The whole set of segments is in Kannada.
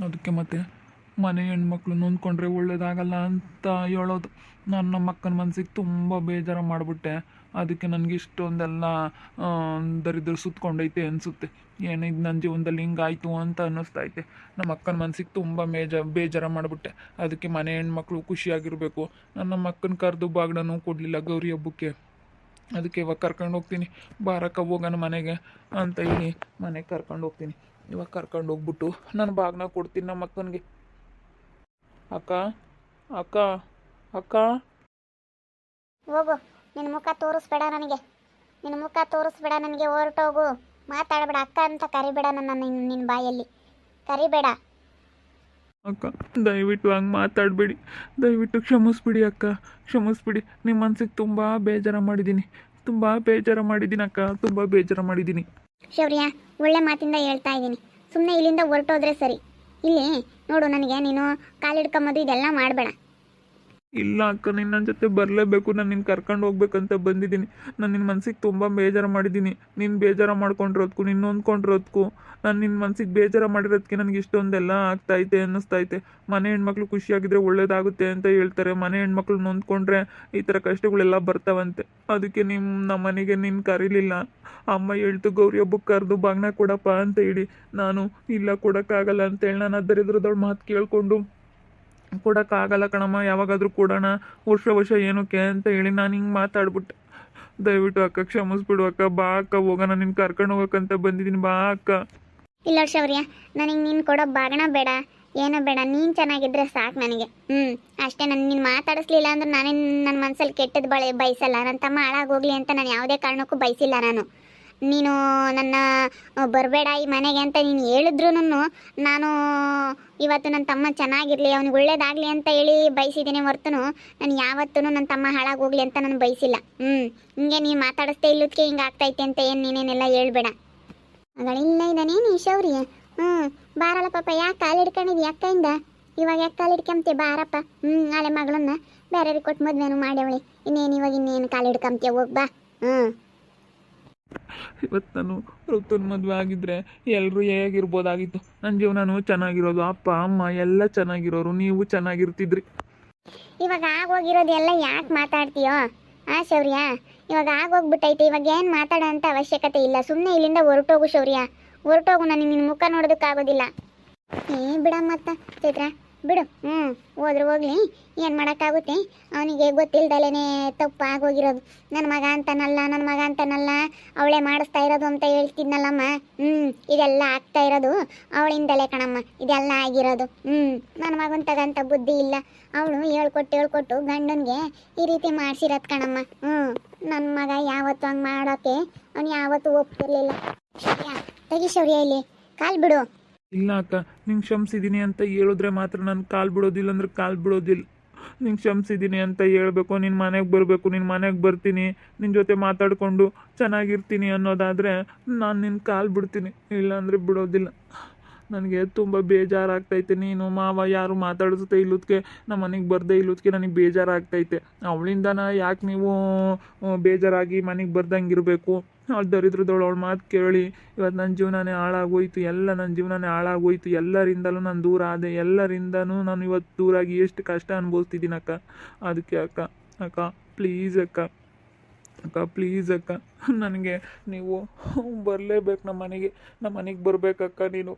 ಅದಕ್ಕೆ ಮತ್ತೆ ಮನೆ ಹೆಣ್ಮಕ್ಳು ನೊಂದ್ಕೊಂಡ್ರೆ ಒಳ್ಳೇದಾಗಲ್ಲ ಅಂತ ಹೇಳೋದು. ನಾನು ನಮ್ಮ ಅಕ್ಕನ ಮನಸ್ಸಿಗೆ ತುಂಬ ಬೇಜಾರು ಮಾಡಿಬಿಟ್ಟೆ. ಅದಕ್ಕೆ ನನಗೆ ಇಷ್ಟೊಂದೆಲ್ಲ ದರಿದ್ರ ಸುತ್ಕೊಂಡೈತೆ ಅನಿಸುತ್ತೆ. ಏನು ಇದು ನನ್ನ ಜೀವನದಲ್ಲಿ ಹಿಂಗಾಯ್ತು ಅಂತ ಅನ್ನಿಸ್ತೈತೆ. ನಮ್ಮ ಅಕ್ಕನ ಮನಸ್ಸಿಗೆ ತುಂಬ ಬೇಜಾರು ಮಾಡಿಬಿಟ್ಟೆ. ಅದಕ್ಕೆ ಮನೆ ಹೆಣ್ಮಕ್ಳು ಖುಷಿಯಾಗಿರಬೇಕು. ನಾನು ನಮ್ಮ ಅಕ್ಕನ ಕರೆದು ಬಾಗ್ನೂ ಕೊಡಲಿಲ್ಲ ಗೌರಿ ಹಬ್ಬಕ್ಕೆ. ಅದಕ್ಕೆ ಇವಾಗ ಕರ್ಕೊಂಡು ಹೋಗ್ತೀನಿ, ಬಾರಕ್ಕ ಹೋಗೋಣ ಮನೆಗೆ ಅಂತ ಹೇಳಿ ಮನೆಗೆ ಕರ್ಕೊಂಡು ಹೋಗ್ತೀನಿ. ಇವಾಗ ಕರ್ಕೊಂಡು ಹೋಗ್ಬಿಟ್ಟು ನಾನು ಬಾಗ್ನ ಕೊಡ್ತೀನಿ ನಮ್ಮ ಅಕ್ಕನಿಗೆ. ಅಕ್ಕ ಅಕ್ಕ ಅಕ್ಕ ಹೋಗು, ನಿನ್ನ ಮುಖ ತೋರಿಸ್ಬೇಡ ನನಗೆ, ನಿನ್ನ ಮುಖ ತೋರಿಸ್ಬೇಡ ನನಗೆ, ಹೊರಟೋಗು. ಮಾತಾಡಬೇಡ, ಅಕ್ಕ ಅಂತ ಕರಿಬೇಡ ನನ್ನ ನಿನ್ನ ಬಾಯಲ್ಲಿ ಕರಿಬೇಡ. ಅಕ್ಕ ದಯವಿಟ್ಟು ಹಂಗೆ ಮಾತಾಡಬೇಡಿ, ದಯವಿಟ್ಟು ಕ್ಷಮಿಸ್ಬಿಡಿ ಅಕ್ಕ, ಕ್ಷಮಿಸ್ಬಿಡಿ. ನಿಮ್ಮ ಮನ್ಸಿಗೆ ತುಂಬ ಬೇಜಾರು ಮಾಡಿದ್ದೀನಿ, ತುಂಬ ಬೇಜಾರು ಮಾಡಿದ್ದೀನಿ ಅಕ್ಕ, ತುಂಬ ಬೇಜಾರು ಮಾಡಿದ್ದೀನಿ. ಶೌರ್ಯ, ಒಳ್ಳೆ ಮಾತಿಂದ ಹೇಳ್ತಾ ಇದ್ದೀನಿ, ಸುಮ್ಮನೆ ಇಲ್ಲಿಂದ ಹೊರಟೋದ್ರೆ ಸರಿ. ಇಲ್ಲಿ ನೋಡು, ನನಗೆ ನೀನು ಕಾಲಿಡ್ಕೊಂಬೋದು ಇದೆಲ್ಲ ಮಾಡಬೇಡ. ಇಲ್ಲ ಅಕ್ಕ, ನೀನು ನನ್ನ ಜೊತೆ ಬರಲೇಬೇಕು. ನಾನು ನಿನ್ನ ಕರ್ಕೊಂಡು ಹೋಗ್ಬೇಕಂತ ಬಂದಿದ್ದೀನಿ. ನಾನು ನಿನ್ನ ಮನ್ಸಿಗೆ ತುಂಬ ಬೇಜಾರು ಮಾಡಿದ್ದೀನಿ. ನೀನು ಬೇಜಾರು ಮಾಡ್ಕೊಂಡಿರೋದಕ್ಕೂ, ನೀನು ನೊಂದ್ಕೊಂಡಿರೋದಕ್ಕೂ, ನಾನು ನಿನ್ನ ಮನ್ಸಿಗೆ ಬೇಜಾರು ಮಾಡಿರೋದಕ್ಕೆ ನನಗೆ ಇಷ್ಟೊಂದೆಲ್ಲ ಆಗ್ತಾಯಿದೆ ಅನ್ನಿಸ್ತೈತೆ. ಮನೆ ಹೆಣ್ಮಕ್ಳು ಖುಷಿಯಾಗಿದ್ದರೆ ಒಳ್ಳೇದಾಗುತ್ತೆ ಅಂತ ಹೇಳ್ತಾರೆ. ಮನೆ ಹೆಣ್ಮಕ್ಳು ನೊಂದ್ಕೊಂಡ್ರೆ ಈ ಥರ ಕಷ್ಟಗಳೆಲ್ಲ ಬರ್ತಾವಂತೆ. ಅದಕ್ಕೆ ನಮ್ಮ ಮನೆಗೆ ನೀನು ಕರೀಲಿಲ್ಲ. ಅಮ್ಮ ಹೇಳ್ತು ಗೌರಿ ಹಬ್ಬಕ್ಕೆ ಕರೆದು ಬಾಗ್ನ ಕೊಡಪ್ಪ ಅಂತ ಹೇಳಿ. ನಾನು ಇಲ್ಲ ಕೊಡೋಕ್ಕಾಗಲ್ಲ ಅಂತೇಳಿ ನಾನು ಅದರಿದ್ರದೊಳು ಮಾತು ಕೇಳಿಕೊಂಡು ಕೊಡೋಕ್ಕಾಗಲ್ಲ ಕಣಮ್ಮ, ಯಾವಾಗಾದರೂ ಕೊಡೋಣ, ವರ್ಷ ಏನಕ್ಕೆ ಅಂತ ಹೇಳಿ ನಾನು ಹಿಂಗೆ ಮಾತಾಡ್ಬಿಟ್ಟೆ. ದಯವಿಟ್ಟು ಅಕ್ಕ ಕ್ಷಮಿಸ್ಬಿಡು ಅಕ್ಕ, ಬಾ ಅಕ್ಕ ಹೋಗೋಣ, ನಿನ್ನ ಕರ್ಕೊಂಡು ಹೋಗೋಕ್ಕಂತ ಬಂದಿದ್ದೀನಿ, ಬಾ ಅಕ್ಕ. ಇಲ್ಲ ಶೌರ್ಯ, ನನಗೆ ನೀನು ಕೊಡೋ ಬಾಗಣ ಬೇಡ, ಏನೋ ಬೇಡ, ನೀನು ಚೆನ್ನಾಗಿದ್ರೆ ಸಾಕು ನನಗೆ. ಅಷ್ಟೇ. ನೀನು ಮಾತಾಡಿಸ್ಲಿಲ್ಲ ಅಂದ್ರೆ ನಾನೇ ನನ್ನ ಮನಸ್ಸಲ್ಲಿ ಕೆಟ್ಟದ್ದು ಬಯಸಲ್ಲ. ನನ್ನ ತಮ್ಮ ಹಾಳಾಗೋಗ್ಲಿ ಅಂತ ನಾನು ಯಾವುದೇ ಕಾರಣಕ್ಕೂ ಬಯಸಿಲ್ಲ. ನೀನು ನನ್ನ ಬರಬೇಡ ಈ ಮನೆಗೆ ಅಂತ ನೀನು ಹೇಳಿದ್ರು ನಾನು ಇವತ್ತು ನನ್ನ ತಮ್ಮ ಚೆನ್ನಾಗಿರಲಿ, ಅವ್ನಿಗೆ ಒಳ್ಳೇದಾಗಲಿ ಅಂತ ಹೇಳಿ ಬಯಸಿದ್ದೀನಿ ಹೊರತು ನಾನು ಯಾವತ್ತೂ ನನ್ನ ತಮ್ಮ ಹಾಳಾಗೋಗ್ಲಿ ಅಂತ ನಾನು ಬಯಸಿಲ್ಲ. ಹಿಂಗೆ ನೀನು ಮಾತಾಡಿಸ್ತೇ ಇಲ್ಲದಕ್ಕೆ ಹಿಂಗೆ ಆಗ್ತೈತೆ ಅಂತ ಏನು ನೀನೇನೆಲ್ಲ ಹೇಳ್ಬೇಡ. ಮಗಳಿಲ್ಲ ಇದ್ದಾನೇನು ಶೌರ್ಯ? ಬಾರಲ್ಲ ಪಾಪ, ಯಾಕೆ ಕಾಲು ಹಿಡ್ಕೊಂಡಿದ್ದಿ ಅಕ್ಕಯಿಂದ? ಇವಾಗ ಯಾಕೆ ಕಾಲು ಹಿಡ್ಕೊಂತೀಯ? ಬಾರಪ್ಪ. ನಾಳೆ ಮಗಳನ್ನ ಬೇರೆಯವ್ರಿಗೆ ಕೊಟ್ಟು ಮದುವೆನೂ ಮಾಡ್ಯವಳಿ, ಇನ್ನೇನು ಕಾಲು ಹಿಡ್ಕೊಂತೀಯ? ಹೋಗಿ ಬಾ. ಇವತ್ತು ನಾನು ಋತುನ್ ಮದುವೆ ಆಗಿದ್ರೆ ಎಲ್ಲರೂ ಹೇಗಿರ್ಬೋದಾಗಿತ್ತು. ನನ್ನ ಜೀವನನೂ ಚೆನ್ನಾಗಿರೋದು, ಅಪ್ಪ ಅಮ್ಮ ಎಲ್ಲ ಚೆನ್ನಾಗಿರೋರು, ನೀವು ಚೆನ್ನಾಗಿರ್ತಿದ್ರಿ. ಇವಾಗ ಆಗೋಗಿರೋದು ಎಲ್ಲ ಯಾಕೆ ಮಾತಾಡ್ತೀಯೋ ಶೌರ್ಯ? ಇವಾಗ ಆಗೋಗ್ಬಿಟ್ಟೈತೆ, ಇವಾಗ ಏನು ಮಾತಾಡೋ ಅಂತ ಅವಶ್ಯಕತೆ ಇಲ್ಲ. ಸುಮ್ಮನೆ ಇಲ್ಲಿಂದ ಹೊರಟೋಗು ಶೌರ್ಯ, ಹೊರಟೋಗು. ನನಗೆ ನಿನ್ನ ಮುಖ ನೋಡೋದಕ್ಕಾಗೋದಿಲ್ಲ. ಬಿಡಮ್ಮತ್ತ ಚೈತ್ರ, ಬಿಡು. ಹೋದ್ರು ಹೋಗ್ಲಿ, ಏನು ಮಾಡೋಕ್ಕಾಗುತ್ತೆ? ಅವನಿಗೆ ಗೊತ್ತಿಲ್ದಲೇ ತಪ್ಪು ಆಗೋಗಿರೋದು. ನನ್ನ ಮಗ ಅಂತನಲ್ಲ ಅವಳೇ ಮಾಡಿಸ್ತಾ ಇರೋದು ಅಂತ ಹೇಳ್ತಿದ್ನಲ್ಲಮ್ಮ. ಇದೆಲ್ಲ ಆಗ್ತಾ ಇರೋದು ಅವಳಿಂದಲೇ ಕಣಮ್ಮ, ಇದೆಲ್ಲ ಆಗಿರೋದು. ನನ್ನ ಮಗನ ತಗಂತ ಬುದ್ಧಿ ಇಲ್ಲ. ಅವಳು ಹೇಳ್ಕೊಟ್ಟು ಗಂಡನಿಗೆ ಈ ರೀತಿ ಮಾಡಿಸಿರೋದು ಕಣಮ್ಮ. ನನ್ನ ಮಗ ಯಾವತ್ತು ಹಂಗೆ ಮಾಡೋಕ್ಕೆ ಅವನು ಯಾವತ್ತೂ ಒಪ್ತಿರ್ಲಿಲ್ಲ. ಶೌರ್ಯ, ತೆಗಿ ಶೌರ್ಯ, ಇಲ್ಲಿ ಕಾಲು ಬಿಡು. ಇಲ್ಲ ಅಕ್ಕ, ನಿಂಗೆ ಕ್ಷಮಿಸಿದ್ದೀನಿ ಅಂತ ಹೇಳಿದ್ರೆ ಮಾತ್ರ ನಾನು ಕಾಲು ಬಿಡೋದಿಲ್ಲ, ಅಂದ್ರೆ ಕಾಲು ಬಿಡೋದಿಲ್ಲ. ನಿಂಗೆ ಕ್ಷಮಿಸಿದ್ದೀನಿ ಅಂತ ಹೇಳ್ಬೇಕು, ನಿನ್ನ ಮನೆಗೆ ಬರಬೇಕು, ನಿನ್ನ ಮನೆಗೆ ಬರ್ತೀನಿ, ನಿನ್ನ ಜೊತೆ ಮಾತಾಡಿಕೊಂಡು ಚೆನ್ನಾಗಿರ್ತೀನಿ ಅನ್ನೋದಾದರೆ ನಾನು ನಿನ್ನ ಕಾಲು ಬಿಡ್ತೀನಿ, ಇಲ್ಲಾಂದರೆ ಬಿಡೋದಿಲ್ಲ. ನನಗೆ ತುಂಬ ಬೇಜಾರಾಗ್ತೈತೆ. ನೀನು ಮಾವ ಯಾರು ಮಾತಾಡಿಸುತ್ತೆ ಇಲ್ಲದಕ್ಕೆ, ನಮ್ಮ ಮನೆಗೆ ಬರದೇ ಇಲ್ಲದಕ್ಕೆ ನನಗೆ ಬೇಜಾರಾಗ್ತೈತೆ. ಅವಳಿಂದನ ಯಾಕೆ ನೀವು ಬೇಜಾರಾಗಿ ಮನೆಗೆ ಬರ್ದಂಗಿರಬೇಕು? ಅವಳು ದರಿದ್ರದವಳು, ಅವಳು ಮಾತು ಕೇಳಿ ಇವತ್ತು ನನ್ನ ಜೀವನನೇ ಹಾಳಾಗೋಯ್ತು, ನನ್ನ ಜೀವನನೇ ಹಾಳಾಗೋಯ್ತು. ಎಲ್ಲರಿಂದಲೂ ನಾನು ದೂರ ಆದೆ, ಎಲ್ಲರಿಂದನೂ ನಾನು ಇವತ್ತು ದೂರಾಗಿ ಎಷ್ಟು ಕಷ್ಟ ಅನುಭವಿಸ್ತಿದ್ದೀನಿ ಅಕ್ಕ. ಅದಕ್ಕೆ ಅಕ್ಕ ಪ್ಲೀಸ್ ಅಕ್ಕ ಪ್ಲೀಸ್ ಅಕ್ಕ, ನನಗೆ ನೀವು ಬರಲೇಬೇಕು ನಮ್ಮ ಮನೆಗೆ ಬರಬೇಕಕ್ಕ. ನೀನು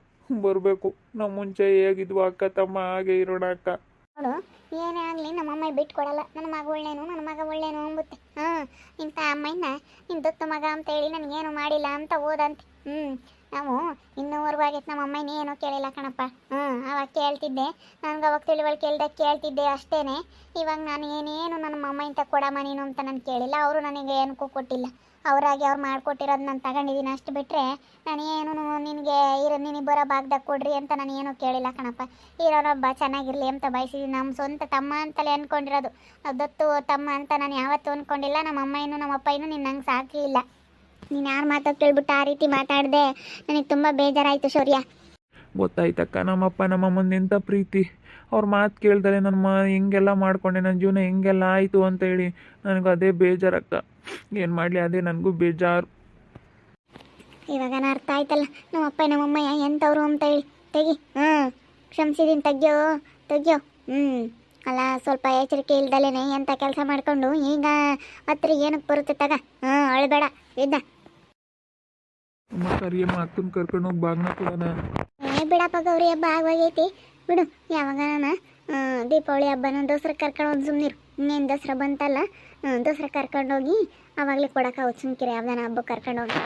ಬರಬೇಕು. ನಮ್ಮ ಮುಂಚೆ ಹೇಗಿದ್ವು ಅಕ್ಕ ತಮ್ಮ ಹಾಗೆ ಇರೋಣ ಅಕ್ಕ. ನೋಡು, ಏನೇ ಆಗಲಿ ನಮ್ಮಮ್ಮ ಬಿಟ್ಟು ಕೊಡಲ್ಲ. ನನ್ನ ಮಗ ಒಳ್ಳೇನು ಅಂಬುತ್ತೆ. ಇಂಥ ಅಮ್ಮಯ್ಯನ ನಿನ್ನ ದತ್ತು ಮಗ ಅಂತ ಹೇಳಿ ನನಗೇನು ಮಾಡಿಲ್ಲ ಅಂತ ಓದಂತೆ. ನಾವು ಇನ್ನೂವರೆಗೂ ಆಗೈತೆ ನಮ್ಮ ಅಮ್ಮಯ್ಯನ ಏನೂ ಕೇಳಿಲ್ಲ ಕಣಪ್ಪ. ಅವಾಗ ಕೇಳ್ತಿದ್ದೆ, ನನಗೆ ಅವಾಗ ತಿಳಿವಳಿಕೆ ಕೇಳ್ತಿದ್ದೆ ಅಷ್ಟೇ. ಇವಾಗ ನಾನು ಏನೇನು ನನ್ನ ಅಮ್ಮಯ್ಯಂತ ಕೊಡಮ್ಮ ನೀನು ಅಂತ ನಾನು ಕೇಳಿಲ್ಲ. ಅವರು ನನಗೆ ಏನಕ್ಕೂ ಕೊಟ್ಟಿಲ್ಲ. ಅವರಾಗಿ ಅವ್ರು ಮಾಡಿಕೊಟ್ಟಿರೋದು ನಾನು ತಗೊಂಡಿದ್ದೀನಿ, ಅಷ್ಟು ಬಿಟ್ಟರೆ ನಾನೇನು ನಿನಗೆ ಬರೋ ಭಾಗದಾಗ ಕೊಡ್ರಿ ಅಂತ ನಾನು ಏನೂ ಕೇಳಿಲ್ಲ ಕಣಪ್ಪ. ಇರೋನೊಬ್ಬ ಚೆನ್ನಾಗಿರಲಿ ಅಂತ ಬಯಸಿದ್ದೀನಿ. ನಮ್ಮ ಸ್ವಂತ ತಮ್ಮ ಅಂತಲೇ ಅಂದ್ಕೊಂಡಿರೋದು. ದತ್ತು ತಮ್ಮ ಅಂತ ನಾನು ಯಾವತ್ತೂ ಅಂದ್ಕೊಂಡಿಲ್ಲ. ನಮ್ಮ ಅಮ್ಮಯ್ಯನೂ ನಮ್ಮ ಅಪ್ಪಯ್ಯನೂ ನಿನ್ನ ಹಂಗೆ ಸಾಕಲಿಲ್ಲ. ನೀನು ಯಾರು ಮಾತೋ ಕೇಳ್ಬಿಟ್ಟು ಆ ರೀತಿ ಮಾತಾಡಿದೆ, ನನಗೆ ತುಂಬ ಬೇಜಾರಾಯಿತು ಶೌರ್ಯ. ಗೊತ್ತಾಯ್ತಕ್ಕ, ನಮ್ಮಪ್ಪ ನಮ್ಮಮ್ಮನ ಎಂಥ ಪ್ರೀತಿ. ಅವ್ರ ಮಾತು ಕೇಳ್ದರೆ ನನ್ನ ಹೆಂಗೆಲ್ಲ ಮಾಡ್ಕೊಂಡೆ, ನನ್ನ ಜೀವನ ಹೆಂಗೆಲ್ಲ ಆಯಿತು ಅಂತ ಹೇಳಿ ನನಗೂ ಅದೇ ಬೇಜಾರಕ್ಕ. ಏನು ಮಾಡಲಿ, ಅದೇ ನನಗೂ ಬೇಜಾರು. ಇವಾಗ ಅರ್ಥ ಆಯ್ತಲ್ಲ ನಮ್ಮಪ್ಪ ನಮ್ಮಮ್ಮ ಎಂಥವ್ರು ಅಂತ ಹೇಳಿ. ತೆಗಿ. ಕ್ಷಮಿಸಿದೀನಿ, ತೆಗ್ಯೋ. ಅಲ್ಲ, ಸ್ವಲ್ಪ ಎಚ್ಚರಿಕೆ ಇಲ್ದಲೇನೆ ಎಂಥ ಕೆಲಸ ಮಾಡ್ಕೊಂಡು ಈಗ ಹತ್ರ ಏನಕ್ಕೆ ಬರುತ್ತೆ ತಗ. ಅಳಬೇಡ ಇದ್ದ. ಅಮ್ಮ ಕರಿಯಮ್ಮ, ಅಕ್ಕನ ಕರ್ಕೊಂಡು ಹೋಗಿ ಬಾಗ್ನ ಕೊಡೋಣ. ಬಿಡಪ್ಪ, ಗೌರಿ ಹಬ್ಬ ಆಗೋಗೈತಿ ಬಿಡು. ಯಾವಾಗ ದೀಪಾವಳಿ ಹಬ್ಬನ ದಸರಾ ಕರ್ಕೊಂಡು ಹೋಗಿ ಸುಮ್ಮನಿರು. ಇನ್ನೇನು ದಸರಾ ಬಂತಲ್ಲ, ದಸರಾ ಕರ್ಕೊಂಡೋಗಿ ಆವಾಗಲೇ ಕೊಡೋಕ್ಕಾಗುತ್ತೆ. ಸುಮ್ಕಿರಿ, ಯಾವ್ದಾನ ಹಬ್ಬ ಕರ್ಕೊಂಡೋಗಿ.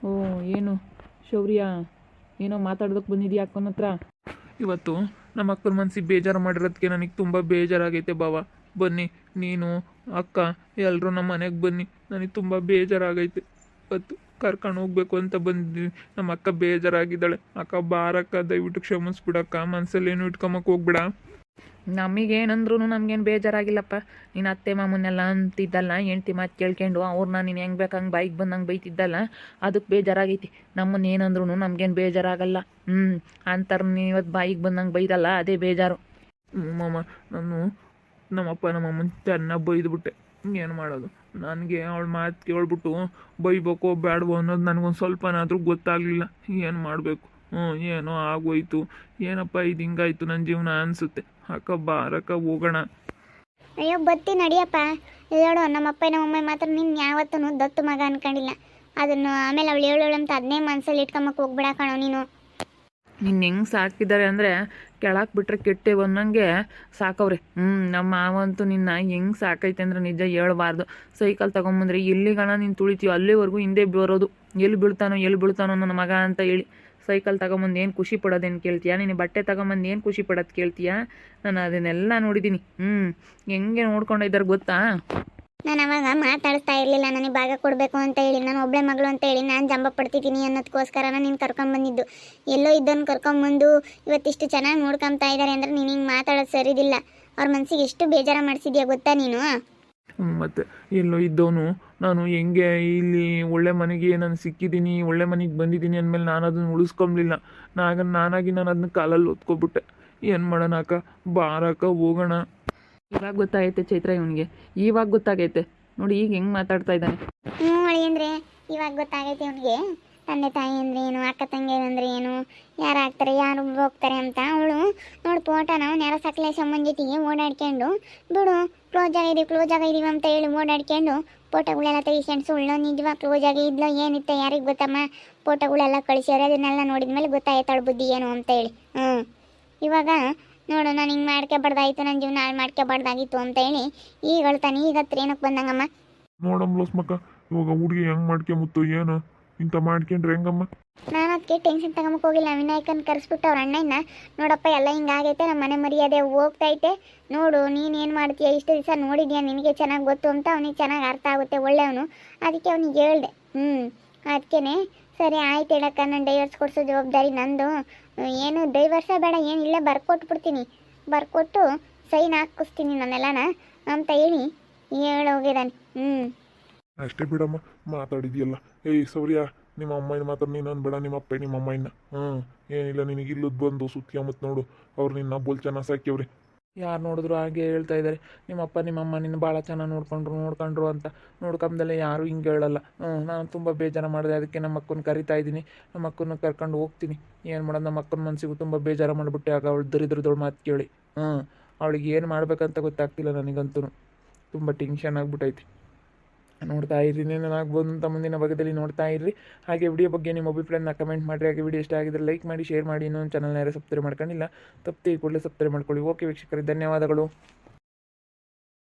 ಓ, ಏನು ಶೌರ್ಯ, ಏನೋ ಮಾತಾಡೋದಕ್ಕೆ ಬಂದಿದ್ಯಾ ಅಕ್ಕನ ಹತ್ರ? ಇವತ್ತು ನಮ್ಮ ಅಕ್ಕನ ಮನ್ಸಿಗೆ ಬೇಜಾರು ಮಾಡಿರೋದಕ್ಕೆ ನನಗೆ ತುಂಬ ಬೇಜಾರಾಗೈತೆ ಬಾವ. ಬನ್ನಿ, ನೀನು ಅಕ್ಕ ಎಲ್ಲರೂ ನಮ್ಮ ಮನೆಗೆ ಬನ್ನಿ. ನನಗೆ ತುಂಬ ಬೇಜಾರಾಗೈತೆ. ಇವತ್ತು ಕರ್ಕೊಂಡು ಹೋಗ್ಬೇಕು ಅಂತ ಬಂದಿದ್ವಿ. ನಮ್ಮ ಅಕ್ಕ ಬೇಜಾರಾಗಿದ್ದಾಳೆ. ಅಕ್ಕ ಬಾರಕ್ಕ, ದಯವಿಟ್ಟು ಕ್ಷಮಿಸ್ಬಿಡಕ್ಕ. ಮನಸ್ಸಲ್ಲಿ ಏನು ಇಟ್ಕೊಂಬಕ್ಕೆ ಹೋಗ್ಬಿಡ. ನಮಗೇನಂದ್ರೂ ನಮಗೇನು ಬೇಜಾರಾಗಿಲ್ಲಪ್ಪ. ನೀನು ಅತ್ತೆ ಮಾಮನ್ನೆಲ್ಲ ಅಂತಿದ್ದಲ್ಲ, ಹೆಂಡ್ತಿ ಮಾತು ಕೇಳ್ಕೊಂಡು ಅವ್ರನ್ನ ನೀನು ಹೆಂಗೆ ಬೇಕು ಹಂಗೆ ಬೈಕ್ ಬಂದಂಗೆ ಬೈತಿದ್ದಲ್ಲ, ಅದಕ್ಕೆ ಬೇಜಾರಾಗೈತಿ. ನಮ್ಮನ್ನು ಏನಂದ್ರೂ ನಮಗೇನು ಬೇಜಾರಾಗಲ್ಲ. ಅಂತಾರೆ ನೀನು ಇವತ್ತು ಬಾಯಿಗೆ ಬಂದಂಗೆ ಬೈದಲ್ಲ, ಅದೇ ಬೇಜಾರು. ಮಾಮ, ನಾನು ನಮ್ಮಪ್ಪ ನಮ್ಮಮ್ಮನ ಚೆನ್ನಾಗಿ ಬೈದ್ಬಿಟ್ಟೆ. ಏನು ಮಾಡೋದು? ನನಗೆ ಅವಳ ಮಾತು ಕೇಳ್ಬಿಟ್ಟು ಬೈಬೇಕೋ ಬೇಡವೋ ಅನ್ನೋದು ನನಗೊಂದು ಸ್ವಲ್ಪನಾದರೂ ಗೊತ್ತಾಗಲಿಲ್ಲ. ಏನು ಮಾಡಬೇಕು? ಏನೋ ಆಗೋಯ್ತು. ಏನಪ್ಪ ಇದು ಹಿಂಗಾಯ್ತು ನನ್ನ ಜೀವನ ಅನಿಸುತ್ತೆ. ಅಕ್ಕ ಬಾರಕ್ಕ, ಹೋಗೋಣ. ಅಯ್ಯೋ ಬತ್ತಿ ನಡಿಯಪ್ಪ. ಹೇಳು, ನಮ್ಮಪ್ಪ ನಮ್ಮಮ್ಮ ಮಾತ್ರ ನಿನ್ನ ಯಾವತ್ತೂ ದತ್ತು ಮಗ ಅನ್ಕೊಂಡಿಲ್ಲ. ಅದನ್ನು ಆಮೇಲೆ ಅವಳು ಹೇಳೋಳು ಅಂತ ಅದನ್ನೇ ಮನಸ್ಸಲ್ಲಿ ಇಟ್ಕೊಂಬಕ್ಕೆ ಹೋಗ್ಬಿಡ ಕಣೋ ನೀನು. ನಿನ್ನ ಹೆಂಗೆ ಸಾಕಿದ್ದಾರೆ ಅಂದರೆ ಕೆಳಕ್ಕೆ ಬಿಟ್ಟರೆ ಕೆಟ್ಟೆ ಅನ್ನಂಗೆ ಸಾಕವ್ರೆ. ನಮ್ಮ ಮಾವಂತೂ ನಿನ್ನ ಹೆಂಗೆ ಸಾಕೈತೆ ಅಂದ್ರೆ ನಿಜ ಹೇಳ್ಬಾರ್ದು. ಸೈಕಲ್ ತೊಗೊಂಬಂದ್ರೆ ಎಲ್ಲಿಗಣ ನೀನು ತುಳಿತೀಯೋ ಅಲ್ಲಿವರೆಗೂ ಹಿಂದೆ ಬರೋದು. ಎಲ್ಲಿ ಬೀಳ್ತಾನೋ ನನ್ನ ಮಗ ಅಂತ ಹೇಳಿ. ಸೈಕಲ್ ತಗೊಂಬಂದು ಏನು ಖುಷಿ ಪಡೋದೇನು ಕೇಳ್ತೀಯಾ? ನೀನು ಬಟ್ಟೆ ತಗೊಂಬಂದು ಏನು ಖುಷಿ ಪಡೋದು ಕೇಳ್ತೀಯಾ? ನಾನು ಅದನ್ನೆಲ್ಲ ನೋಡಿದ್ದೀನಿ. ಹೆಂಗೆ ನೋಡ್ಕೊಂಡಿದ್ದಾರೆ ಗೊತ್ತಾ? ನಾನು ಅವಾಗ ಮಾತಾಡಿಸ್ತಾ ಇರಲಿಲ್ಲ. ನನಗೆ ಭಾಗ ಕೊಡಬೇಕು ಅಂತ ಹೇಳಿ, ನಾನು ಒಬ್ಬಳೆ ಮಗಳು ಅಂತ ಹೇಳಿ ನಾನು ಜಂಬ ಪಡ್ತಿದ್ದೀನಿ ಅನ್ನೋದಕ್ಕೋಸ್ಕರ ನೀನು ಕರ್ಕೊಂಬಂದಿದ್ದು. ಎಲ್ಲೋ ಇದ್ದನ್ನು ಕರ್ಕೊಂಬಂದು ಇವತ್ತಿಷ್ಟು ಚೆನ್ನಾಗಿ ನೋಡ್ಕೊತಾ ಇದ್ದಾರೆ ಅಂದರೆ ನೀನು ಹಿಂಗೆ ಮಾತಾಡೋದು ಸರಿದಿಲ್ಲ. ಅವ್ರ ಮನಸ್ಸಿಗೆ ಎಷ್ಟು ಬೇಜಾರ ಮಾಡಿಸಿದ್ಯಾ ಗೊತ್ತಾ ನೀನು? ಮತ್ತು ಎಲ್ಲೋ ಇದ್ದವನು ನಾನು ಹೆಂಗೆ ಇಲ್ಲಿ ಒಳ್ಳೆ ಮನೆಗೆ ನಾನು ಸಿಕ್ಕಿದ್ದೀನಿ, ಒಳ್ಳೆ ಮನೆಗೆ ಬಂದಿದ್ದೀನಿ ಅಂದಮೇಲೆ ನಾನು ಅದನ್ನು ಉಳಿಸ್ಕೊಂಬ್ಲಿಲ್ಲ. ನಾನಾಗಿ ನಾನು ಅದನ್ನ ಕಾಲಲ್ಲಿ ಒತ್ಕೊಬಿಟ್ಟೆ. ಏನು ಮಾಡೋಣ ಅಕ್ಕ? ಬಾರಕ್ಕ, ಹೋಗೋಣ. ಇವಾಗ ಗೊತ್ತಾಗೈತೆ ಚೈತ್ರ ಇವನಿಗೆ. ಇವಾಗ ಗೊತ್ತಾಗೈತೆ ನೋಡಿ, ಈಗ ಹೆಂಗೆ ಮಾತಾಡ್ತಾ ಇದ್ದಾನೆ. ಅಂದರೆ ಇವಾಗ ಗೊತ್ತಾಗೈತೆ ಅವನಿಗೆ ತಂದೆ ತಾಯಿ ಅಂದರೆ ಏನು, ಅಕ್ಕ ತಂಗಿಯರು ಅಂದರೆ ಏನು, ಯಾರು ಆಗ್ತಾರೆ, ಯಾರು ಹೋಗ್ತಾರೆ ಅಂತ. ಅವಳು ನೋಡಿ ಫೋಟೋ ನಾವು ನೆರ ಸಕಲೆ ಸಂಬಂಧ ಜೊತೆಗೆ ಓಡಾಡ್ಕೊಂಡು ಬಿಡು, ಕ್ಲೋಸ್ ಆಗಿದ್ದೀವಿ ಅಂತ ಹೇಳಿ ಓಡಾಡ್ಕೊಂಡು ಫೋಟೋಗಳೆಲ್ಲ ತೆಗಿಸ್ಕೊಂಡು ಸುಳ್ಳು ನಿಜವಾಗ ಕ್ಲೋಸ್ ಆಗಿ ಇದ್ಲೋ ಏನಿತ್ತು ಯಾರಿಗೆ ಗೊತ್ತಮ್ಮ. ಫೋಟೋಗಳೆಲ್ಲ ಕಳಿಸ್ಯಾರೆ, ಅದನ್ನೆಲ್ಲ ನೋಡಿದ್ಮೇಲೆ ಗೊತ್ತಾಯ್ತಾಳು ಬುದ್ಧಿ ಏನು ಅಂತ ಹೇಳಿ. ಇವಾಗ ನೋಡು, ನಾನು ಹಿಂಗೆ ಮಾಡ್ಕೊಬಾರ್ದಾಯ್ತು, ನನ್ನ ಜೀವನ ಹಾಳು ಮಾಡ್ಕೊಬಾರ್ದಾಗಿತ್ತು ಅಂತ ಹೇಳಿ ಈಗ ಹೇಳ್ತಾನೆ. ಈಗ ಹತ್ರ ಏನಕ್ಕೆ ಬಂದಂಗಮ್ಮ? ನೋಡಮ್ಮ ಮಕ್ಕ, ಇವಾಗ ಹುಡುಗಿ ಹೆಂಗೆ ಮಾಡ್ಕೊಂಬತ್ತು ಏನು ಇಂಥ ಮಾಡ್ಕೊಂಡ್ರೆ ಹೆಂಗಮ್ಮ? ನಾನು ಅದಕ್ಕೆ ಟೆನ್ಷನ್ ತಗೊಂಬಕ್ಕೆ ಹೋಗಿಲ್ಲ. ವಿನಾಯಕನ ಕರೆಸ್ಬಿಟ್ಟು ಅವ್ರ ಅಣ್ಣನ, ನೋಡಪ್ಪ ಎಲ್ಲ ಹಿಂಗಾಗೈತೆ, ನಮ್ಮ ಮನೆ ಮರ್ಯಾದೆ ಹೋಗ್ತೈತೆ, ನೋಡು ನೀನು ಏನು ಮಾಡ್ತೀಯ, ಇಷ್ಟು ದಿವಸ ನೋಡಿದ್ಯಾ, ನಿನಗೆ ಚೆನ್ನಾಗಿ ಗೊತ್ತು ಅಂತ ಅವನಿಗೆ ಚೆನ್ನಾಗಿ ಅರ್ಥ ಆಗುತ್ತೆ, ಒಳ್ಳೆಯವನು. ಅದಕ್ಕೆ ಅವನಿಗೆ ಹೇಳ್ದೆ. ಅದಕ್ಕೇ ಸರಿ ಆಯ್ತು ಹೇಳಕ್ಕ, ನಾನು ಡೈವರ್ಸ್ ಕೊಡಿಸೋ ಜವಾಬ್ದಾರಿ ನಂದು. ಏನು ಡೈವರ್ಸ ಬೇಡ, ಏನು ಇಲ್ಲೇ ಬರ್ಕೊಟ್ಬಿಡ್ತೀನಿ, ಬರ್ಕೊಟ್ಟು ಸೈನ್ ಹಾಕಿಸ್ತೀನಿ ನಾನೆಲ್ಲನ ಅಂತ ಹೇಳಿ ಹೇಳೋಗಿದ್ದಾನೆ. ಅಷ್ಟೇ ಬಿಡಮ್ಮ, ಮಾತಾಡಿದ್ಯಲ್ಲ. ಏಯ್ ಸೌರ್ಯ, ನಿಮ್ಮ ಅಮ್ಮನ ಮಾತ್ರ ನೀನು ಅನ್ಬೇಡ, ನಿಮ್ಮ ಅಪ್ಪ ನಿಮ್ಮ ಅಮ್ಮನ. ಏನಿಲ್ಲ, ನಿನಗೆ ಇಲ್ಲದ್ ಬಂದು ಸುತ್ತಿಯಮ್ಮತ್ ನೋಡು, ಅವ್ರು ನಿನ್ನ ಬೋಲ್ ಚೆನ್ನಾಗಿ ಸಾಕ್ಯವ್ರಿ. ಯಾರು ನೋಡಿದ್ರು ಹಾಗೆ ಹೇಳ್ತಾ ಇದ್ದಾರೆ, ನಿಮ್ಮಪ್ಪ ನಿಮ್ಮಮ್ಮ ನಿನ್ನ ಭಾಳ ಚೆನ್ನಾಗಿ ನೋಡ್ಕೊಂಡ್ರು ಅಂತ. ನೋಡ್ಕೊಂಬದಲ್ಲೇ ಯಾರು ಹಿಂಗೆ ಹೇಳಲ್ಲ. ನಾನು ತುಂಬ ಬೇಜಾರು ಮಾಡಿದೆ. ಅದಕ್ಕೆ ನಮ್ಮ ಅಕ್ಕನ ಕರಿತಾ ಇದ್ದೀನಿ, ನಮ್ಮ ಅಕ್ಕನ ಕರ್ಕೊಂಡು ಹೋಗ್ತೀನಿ. ಏನು ಮಾಡೋದು, ನಮ್ಮ ಅಕ್ಕನ ಮನಸ್ಸಿಗೂ ತುಂಬ ಬೇಜಾರು ಮಾಡಿಬಿಟ್ಟೆ. ಆಗ ಅವಳು ದರಿದ್ರದವಳು ಮಾತು ಕೇಳಿ. ಅವಳಿಗೆ ಏನು ಮಾಡ್ಬೇಕಂತ ಗೊತ್ತಾಗ್ತಿಲ್ಲ ನನಗಂತೂ. ತುಂಬ ಟೆನ್ಷನ್ ಆಗಿಬಿಟ್ಟೈತಿ. ನೋಡ್ತಾ ಇರ್ರಿ, ಏನಾಗ್ಬೋದು ಅಂತ ಮುಂದಿನ ಭಾಗದಲ್ಲಿ ನೋಡ್ತಾ ಇರ್ರಿ. ಹಾಗೆ ವಿಡಿಯೋ ಬಗ್ಗೆ ನಿಮ್ಮ ಅಭಿಪ್ರಾಯನ ಕಮೆಂಟ್ ಮಾಡಿರಿ. ಹಾಗೆ ವಿಡಿಯೋ ಇಷ್ಟ ಆಗಿದ್ರೆ ಲೈಕ್ ಮಾಡಿ, ಶೇರ್ ಮಾಡಿ. ಇನ್ನೊಂದು ಚಾನಲ್ನ ಯಾರು ಸಬ್ಸ್ಕ್ರೈಬ್ ಮಾಡ್ಕೊಂಡಿಲ್ಲ, ತಪ್ಪದೆ ಕೂಡಲೇ ಸಬ್ಸ್ಕ್ರೈಬ್ ಮಾಡ್ಕೊಳ್ಳಿ. ಓಕೆ ವೀಕ್ಷಕರೇ, ಧನ್ಯವಾದಗಳು.